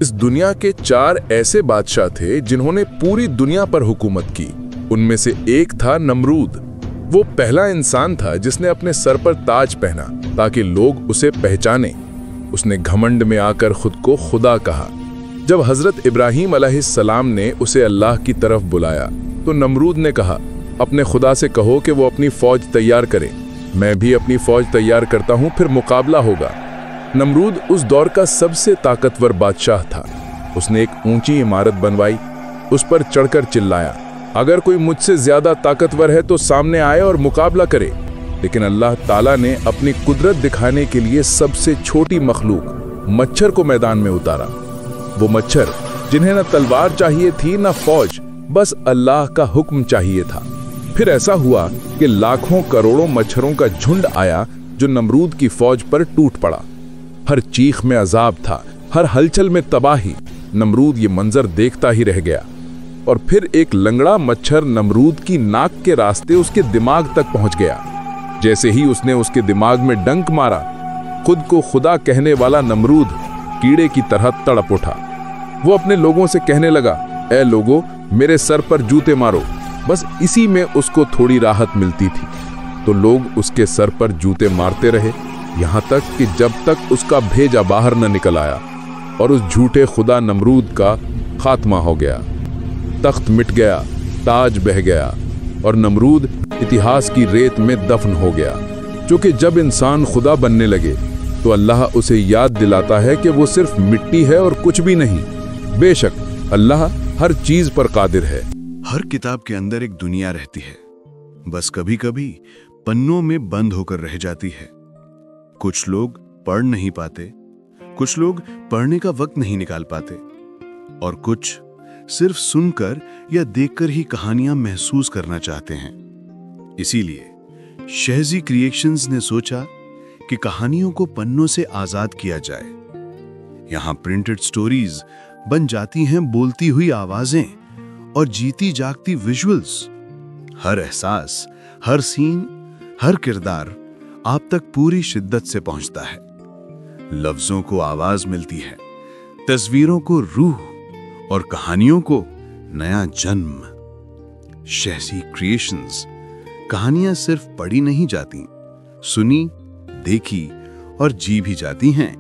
इस दुनिया के 4 ऐसे बादशाह थे जिन्होंने पूरी दुनिया पर हुकूमत की। उनमें से एक था नमरूद। वो पहला इंसान था जिसने अपने सर पर ताज पहना ताकि लोग उसे पहचाने। उसने घमंड में आकर खुद को खुदा कहा। जब हजरत इब्राहीम अलैहिस्सलाम ने उसे अल्लाह की तरफ बुलाया तो नमरूद ने कहा, अपने खुदा से कहो कि वो अपनी फौज तैयार करे, मैं भी अपनी फौज तैयार करता हूँ, फिर मुकाबला होगा। नमरूद उस दौर का सबसे ताकतवर बादशाह था। उसने एक ऊंची इमारत बनवाई, उस पर चढ़कर चिल्लाया, अगर कोई मुझसे ज्यादा ताकतवर है तो सामने आए और मुकाबला करे। लेकिन अल्लाह ताला ने अपनी कुदरत दिखाने के लिए सबसे छोटी मखलूक मच्छर को मैदान में उतारा। वो मच्छर जिन्हें न तलवार चाहिए थी न फौज, बस अल्लाह का हुक्म चाहिए था। फिर ऐसा हुआ कि लाखों करोड़ों मच्छरों का झुंड आया जो नमरूद की फौज पर टूट पड़ा। हर चीख में अजाब था, हर हलचल में तबाही। नमरूद ये मंजर देखता ही रह गया। और फिर एक लंगड़ा मच्छर नमरूद की नाक के रास्ते उसके दिमाग तक पहुंच गया। जैसे ही उसने उसके दिमाग में डंक मारा, खुद को खुदा कहने वाला नमरूद कीड़े की तरह तड़प उठा। वो अपने लोगों से कहने लगा, ऐ लोगों, मेरे सर पर जूते मारो। बस इसी में उसको थोड़ी राहत मिलती थी। तो लोग उसके सर पर जूते मारते रहे, यहां तक कि जब तक उसका भेजा बाहर न निकल आया और उस झूठे खुदा नमरूद का खात्मा हो गया। तख्त मिट गया, ताज बह गया और नमरूद इतिहास की रेत में दफन हो गया। क्योंकि जब इंसान खुदा बनने लगे तो अल्लाह उसे याद दिलाता है कि वो सिर्फ मिट्टी है और कुछ भी नहीं। बेशक अल्लाह हर चीज पर कादिर है। हर किताब के अंदर एक दुनिया रहती है, बस कभी कभी पन्नों में बंद होकर रह जाती है। कुछ लोग पढ़ नहीं पाते, कुछ लोग पढ़ने का वक्त नहीं निकाल पाते, और कुछ सिर्फ सुनकर या देखकर ही कहानियां महसूस करना चाहते हैं। इसीलिए शहजी क्रिएशंस ने सोचा कि कहानियों को पन्नों से आजाद किया जाए। यहां प्रिंटेड स्टोरीज बन जाती हैं बोलती हुई आवाजें और जीती जागती विजुअल्स। हर एहसास, हर सीन, हर किरदार आप तक पूरी शिद्दत से पहुंचता है। लफ्जों को आवाज मिलती है, तस्वीरों को रूह और कहानियों को नया जन्म। शहजी क्रिएशंस कहानियां सिर्फ पढ़ी नहीं जाती, सुनी, देखी और जी भी जाती हैं।